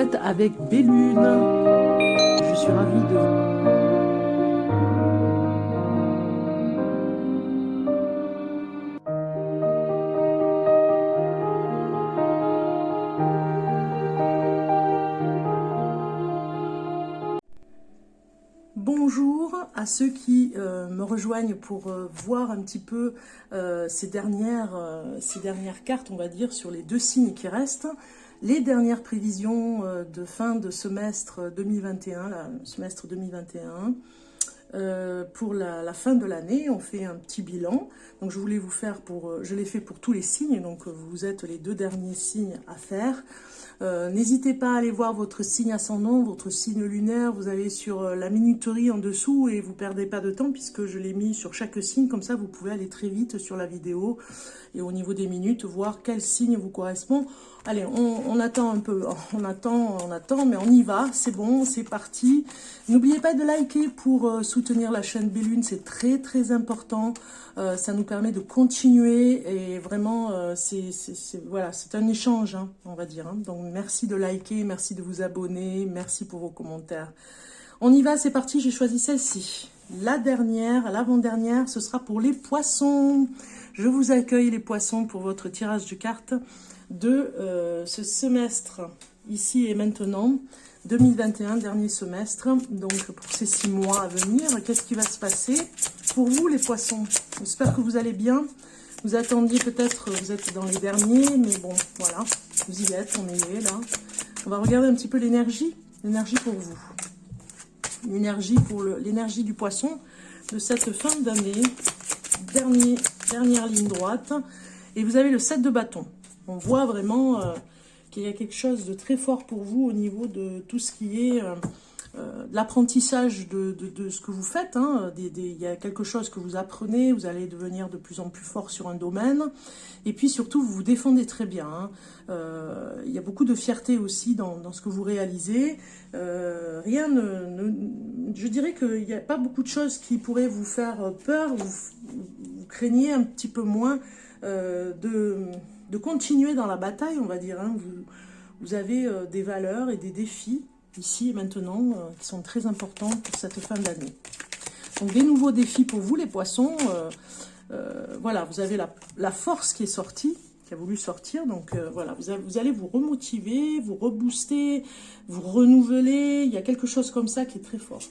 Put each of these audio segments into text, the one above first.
êtes avec Bellune. Je suis ravie de vous. Bonjour à ceux qui me rejoignent pour voir un petit peu ces dernières cartes, on va dire, sur les deux signes qui restent. Les dernières prévisions de fin de semestre 2021, semestre 2021. Pour la fin de l'année, on fait un petit bilan. Donc je voulais vous faire je l'ai fait pour tous les signes, donc vous êtes les deux derniers signes à faire. N'hésitez pas à aller voir votre signe ascendant, votre signe lunaire, vous avez sur la minuterie en dessous et vous perdez pas de temps puisque je l'ai mis sur chaque signe, comme ça vous pouvez aller très vite sur la vidéo et au niveau des minutes voir quel signe vous correspond. Allez, on attend un peu, on attend, mais on y va, c'est bon, c'est parti. N'oubliez pas de liker pour soutenir la chaîne Bellune, c'est très très important. Ça nous permet de continuer et vraiment, voilà, c'est un échange, hein, on va dire. Hein. Donc merci de liker, merci de vous abonner, merci pour vos commentaires. On y va, c'est parti, j'ai choisi celle-ci. La dernière, l'avant-dernière, ce sera pour les poissons. Je vous accueille les poissons pour votre tirage de cartes de ce semestre, ici et maintenant, 2021, dernier semestre. Donc pour ces 6 mois à venir, qu'est-ce qui va se passer pour vous les poissons? J'espère que vous allez bien. Vous attendiez peut-être, vous êtes dans les derniers, mais bon, voilà, vous y êtes, on y est là. On va regarder un petit peu l'énergie pour vous. L'énergie du poisson de cette fin d'année, dernière ligne droite. Et vous avez le 7 de bâton. On voit vraiment qu'il y a quelque chose de très fort pour vous au niveau de tout ce qui est l'apprentissage de ce que vous faites. Hein. Il y a quelque chose que vous apprenez, vous allez devenir de plus en plus fort sur un domaine. Et puis surtout, vous vous défendez très bien. Hein. Il y a beaucoup de fierté aussi dans ce que vous réalisez. Je dirais qu'il n'y a pas beaucoup de choses qui pourraient vous faire peur. Vous craignez un petit peu moins de continuer dans la bataille, on va dire. Hein. Vous avez des valeurs et des défis, ici et maintenant, qui sont très importants pour cette fin d'année. Donc, des nouveaux défis pour vous, les poissons. Voilà, vous avez la force qui est sortie, qui a voulu sortir. Donc, voilà, vous allez vous remotiver, vous rebooster, vous renouveler. Il y a quelque chose comme ça qui est très fort.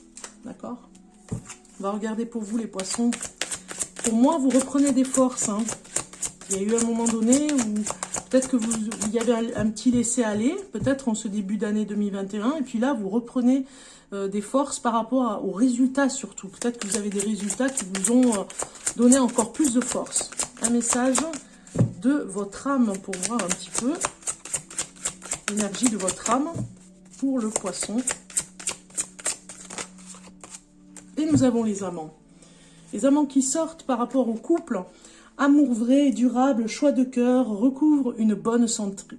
D'accord? On va regarder pour vous, les poissons. Pour moi, vous reprenez des forces, hein. Il y a eu un moment donné où peut-être que il y avait un petit laisser-aller, peut-être en ce début d'année 2021, et puis là, vous reprenez des forces par rapport aux résultats surtout. Peut-être que vous avez des résultats qui vous ont donné encore plus de force. Un message de votre âme pour voir un petit peu l'énergie de votre âme pour le poisson. Et nous avons les amants. Les amants qui sortent par rapport au couple. Amour vrai, durable, choix de cœur, recouvre une bonne santé.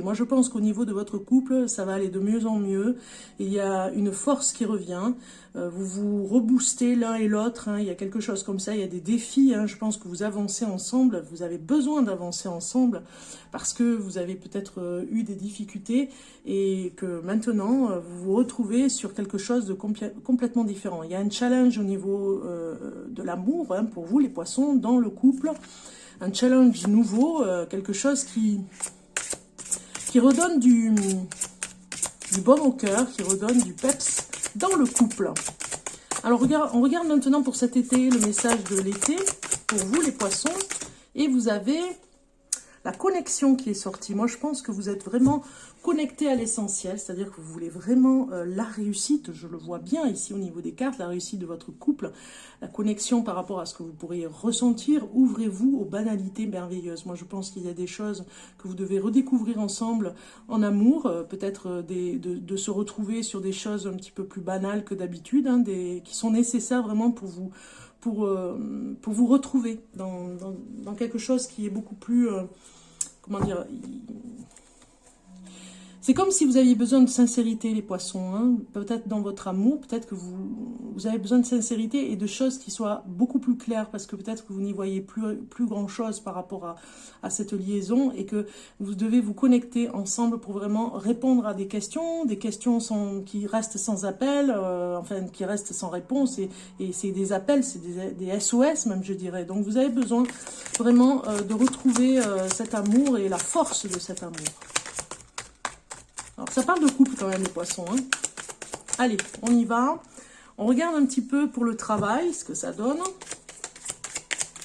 Moi, je pense qu'au niveau de votre couple, ça va aller de mieux en mieux. Il y a une force qui revient. Vous vous reboostez l'un et l'autre. Hein. Il y a quelque chose comme ça. Il y a des défis. Hein. Je pense que vous avancez ensemble. Vous avez besoin d'avancer ensemble parce que vous avez peut-être eu des difficultés et que maintenant, vous vous retrouvez sur quelque chose de complètement différent. Il y a un challenge au niveau de l'amour, hein, pour vous, les poissons, dans le couple. Un challenge nouveau, quelque chose qui redonne du baume au cœur, qui redonne du peps dans le couple. Alors, on regarde maintenant pour cet été, le message de l'été, pour vous, les poissons. Et vous avez la connexion qui est sortie. Moi, je pense que vous êtes vraiment connecté à l'essentiel, c'est-à-dire que vous voulez vraiment la réussite, je le vois bien ici au niveau des cartes, la réussite de votre couple, la connexion par rapport à ce que vous pourriez ressentir. Ouvrez-vous aux banalités merveilleuses. Moi, je pense qu'il y a des choses que vous devez redécouvrir ensemble en amour, peut-être de se retrouver sur des choses un petit peu plus banales que d'habitude, hein, qui sont nécessaires vraiment pour vous retrouver dans quelque chose qui est beaucoup plus... comment dire, C'est comme si vous aviez besoin de sincérité, les poissons. Hein. Peut-être dans votre amour, peut-être que vous avez besoin de sincérité et de choses qui soient beaucoup plus claires, parce que peut-être que vous n'y voyez plus grand-chose par rapport à cette liaison, et que vous devez vous connecter ensemble pour vraiment répondre à des questions qui restent sans appel, enfin qui restent sans réponse, et c'est des appels, c'est des SOS même, je dirais. Donc vous avez besoin vraiment de retrouver cet amour et la force de cet amour. Alors, ça parle de couple quand même, les poissons. Hein. Allez, on y va. On regarde un petit peu pour le travail, ce que ça donne.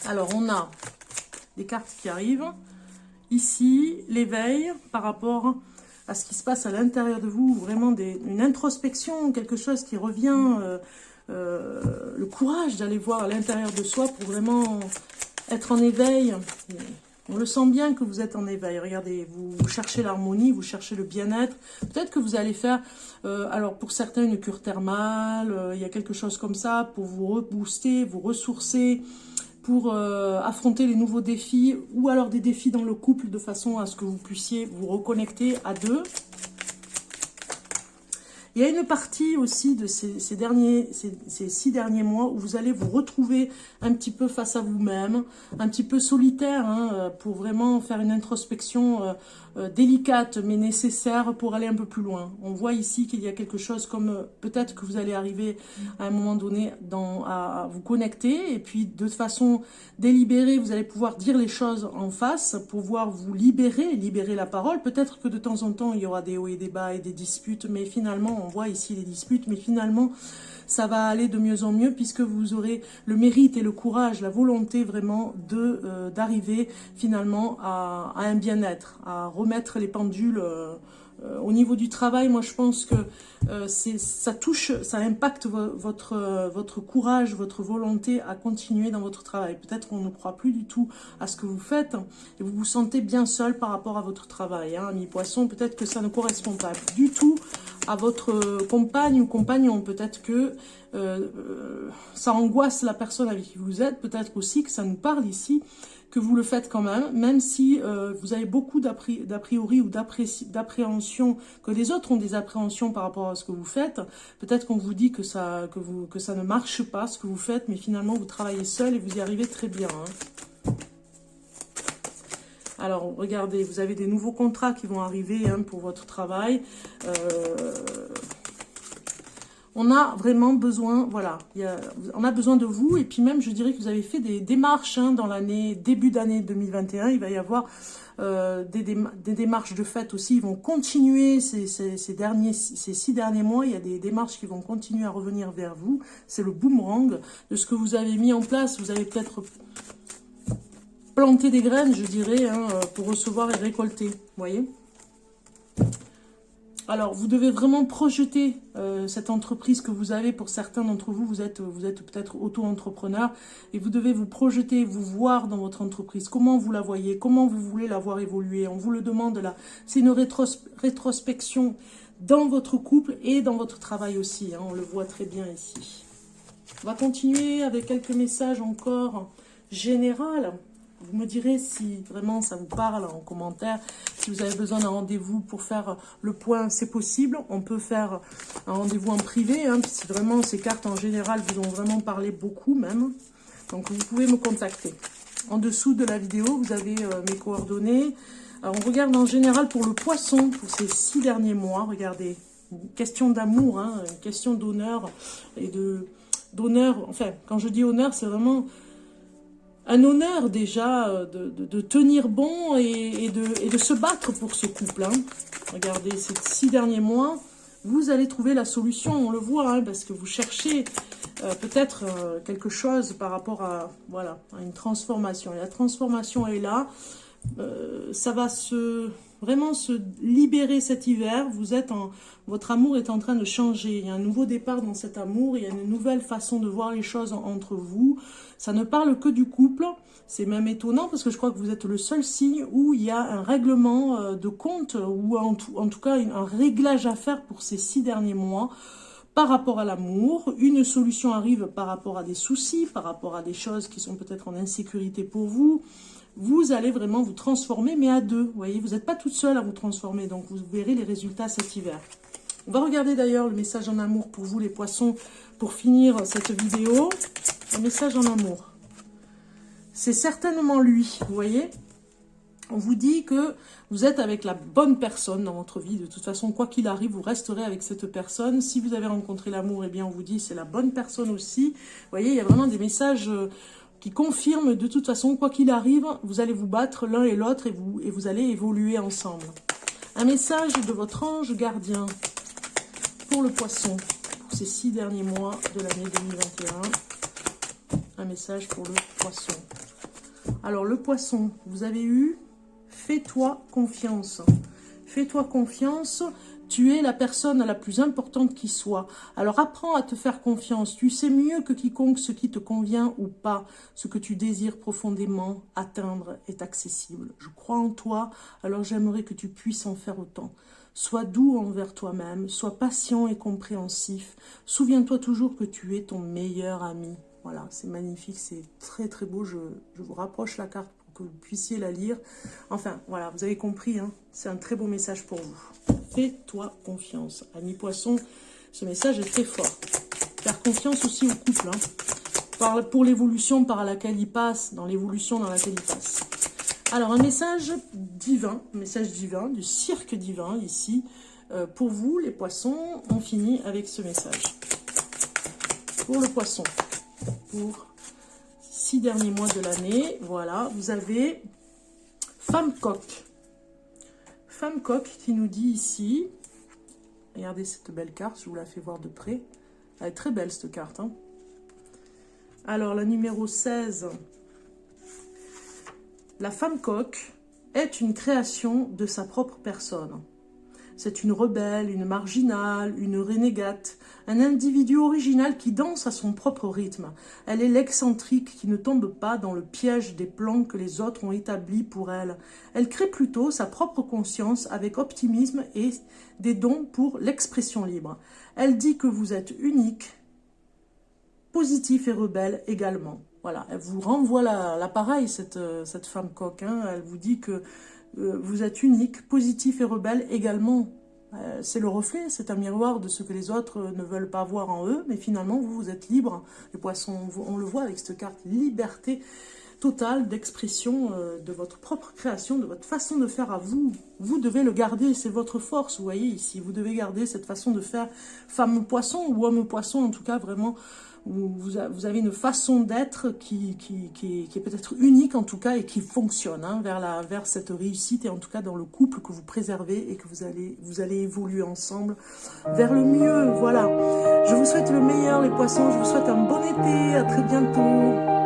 Alors, on a des cartes qui arrivent. Ici, l'éveil par rapport à ce qui se passe à l'intérieur de vous. Vraiment une introspection, quelque chose qui revient. Le courage d'aller voir à l'intérieur de soi pour vraiment être en éveil. On le sent bien que vous êtes en éveil. Regardez, vous cherchez l'harmonie, vous cherchez le bien-être. Peut-être que vous allez faire, alors pour certains, une cure thermale. Il y a quelque chose comme ça pour vous rebooster, vous ressourcer, pour affronter les nouveaux défis. Ou alors des défis dans le couple de façon à ce que vous puissiez vous reconnecter à deux. Il y a une partie aussi de ces 6 derniers mois où vous allez vous retrouver un petit peu face à vous-même, un petit peu solitaire, hein, pour vraiment faire une introspection délicate mais nécessaire pour aller un peu plus loin. On voit ici qu'il y a quelque chose comme peut-être que vous allez arriver à un moment donné à vous connecter, et puis de façon délibérée vous allez pouvoir dire les choses en face, pouvoir vous libérer la parole. Peut-être que de temps en temps il y aura des hauts et des bas et des disputes, mais finalement on voit ici les disputes, mais finalement ça va aller de mieux en mieux, puisque vous aurez le mérite et le courage, la volonté vraiment d'arriver finalement à un bien-être, à remettre les pendules. Au niveau du travail, moi je pense que ça impacte votre courage, votre volonté à continuer dans votre travail. Peut-être qu'on ne croit plus du tout à ce que vous faites et vous vous sentez bien seul par rapport à votre travail, hein, ami poisson. Peut-être que ça ne correspond pas du tout à votre compagne ou compagnon. Peut-être que ça angoisse la personne avec qui vous êtes. Peut-être aussi que ça nous parle ici que vous le faites quand même si vous avez beaucoup d'a priori ou d'appréhension, que les autres ont des appréhensions par rapport à ce que vous faites. Peut-être qu'on vous dit que ça ne marche pas ce que vous faites, mais finalement vous travaillez seul et vous y arrivez très bien. Hein. Alors regardez, vous avez des nouveaux contrats qui vont arriver, hein, pour votre travail. On a vraiment besoin, voilà, on a besoin de vous. Et puis même, je dirais que vous avez fait des démarches, hein, dans début d'année 2021. Il va y avoir des démarches de fait aussi. Ils vont continuer ces 6 derniers mois. Il y a des démarches qui vont continuer à revenir vers vous. C'est le boomerang de ce que vous avez mis en place. Vous avez peut-être planté des graines, je dirais, hein, pour recevoir et récolter. Vous voyez ? Alors, vous devez vraiment projeter cette entreprise que vous avez. Pour certains d'entre vous, vous êtes peut-être auto-entrepreneur, et vous devez vous projeter, vous voir dans votre entreprise. Comment vous la voyez? Comment vous voulez la voir évoluer? On vous le demande là. C'est une rétrospection dans votre couple et dans votre travail aussi. Hein, on le voit très bien ici. On va continuer avec quelques messages encore généraux. Vous me direz si vraiment ça vous parle en commentaire. Si vous avez besoin d'un rendez-vous pour faire le point, c'est possible. On peut faire un rendez-vous en privé, hein, si vraiment ces cartes en général vous ont vraiment parlé beaucoup même. Donc vous pouvez me contacter. En dessous de la vidéo, vous avez mes coordonnées. Alors on regarde en général pour le poisson, pour ces 6 derniers mois. Regardez, une question d'amour, hein, une question d'honneur et d'honneur. Enfin, quand je dis honneur, c'est vraiment un honneur déjà de tenir bon et de se battre pour ce couple. Hein. Regardez, ces 6 derniers mois, vous allez trouver la solution, on le voit, hein, parce que vous cherchez peut-être quelque chose par rapport à une transformation. Et la transformation est là. Ça va vraiment se libérer cet hiver. Votre amour est en train de changer. Il y a un nouveau départ dans cet amour. Il y a une nouvelle façon de voir les choses entre vous. Ça ne parle que du couple. C'est même étonnant parce que je crois que vous êtes le seul signe où il y a un règlement de compte, ou en tout cas un réglage à faire pour ces 6 derniers mois. Par rapport à l'amour, une solution arrive par rapport à des soucis, par rapport à des choses qui sont peut-être en insécurité pour vous. vous allez vraiment vous transformer, mais à deux. Vous voyez, vous n'êtes pas toute seule à vous transformer, donc vous verrez les résultats cet hiver. On va regarder d'ailleurs le message en amour pour vous, les poissons, pour finir cette vidéo. Un message en amour. C'est certainement lui, vous voyez. On vous dit que vous êtes avec la bonne personne dans votre vie. De toute façon, quoi qu'il arrive, vous resterez avec cette personne. Si vous avez rencontré l'amour, eh bien, on vous dit c'est la bonne personne aussi. Vous voyez, il y a vraiment des messages qui confirment de toute façon, quoi qu'il arrive, vous allez vous battre l'un et l'autre et vous allez évoluer ensemble. Un message de votre ange gardien pour le poisson, pour ces 6 derniers mois de l'année 2021. Un message pour le poisson. Alors, le poisson, vous avez eu... Fais-toi confiance. Fais-toi confiance. Tu es la personne la plus importante qui soit. Alors apprends à te faire confiance. Tu sais mieux que quiconque ce qui te convient ou pas. Ce que tu désires profondément atteindre est accessible. Je crois en toi, alors j'aimerais que tu puisses en faire autant. Sois doux envers toi-même. Sois patient et compréhensif. Souviens-toi toujours que tu es ton meilleur ami. Voilà, c'est magnifique, c'est très très beau. Je vous rapproche la carte que vous puissiez la lire. Enfin, voilà, vous avez compris, hein, c'est un très beau message pour vous. Fais-toi confiance. Ami Poisson, ce message est très fort. Faire confiance aussi au couple, hein, pour l'évolution par laquelle il passe, dans l'évolution dans laquelle il passe. Alors, un message divin, du cirque divin, ici, pour vous, les poissons. On finit avec ce message. Pour le poisson, pour 6 derniers mois de l'année, voilà, vous avez Femme Coq. Femme Coq qui nous dit ici, regardez cette belle carte, je vous la fais voir de près. Elle est très belle cette carte. Hein. Alors, la numéro 16, la Femme Coq est une création de sa propre personne. C'est une rebelle, une marginale, une renégate, un individu original qui danse à son propre rythme. Elle est l'excentrique qui ne tombe pas dans le piège des plans que les autres ont établis pour elle. Elle crée plutôt sa propre conscience avec optimisme et des dons pour l'expression libre. Elle dit que vous êtes unique, positif et rebelle également. Voilà, elle vous renvoie l'appareil, cette femme coq. Hein. Elle vous dit que vous êtes unique, positif et rebelle également. C'est le reflet, c'est un miroir de ce que les autres ne veulent pas voir en eux, mais finalement, vous êtes libre. Les poissons, on le voit avec cette carte, liberté totale d'expression de votre propre création, de votre façon de faire à vous. Vous devez le garder, c'est votre force, vous voyez ici. Vous devez garder cette façon de faire femme poisson ou homme poisson, en tout cas vraiment... Vous avez une façon d'être qui est peut-être unique en tout cas et qui fonctionne hein, vers cette réussite et en tout cas dans le couple que vous préservez et que vous allez évoluer ensemble vers le mieux. Voilà, je vous souhaite le meilleur les poissons, je vous souhaite un bon été, à très bientôt.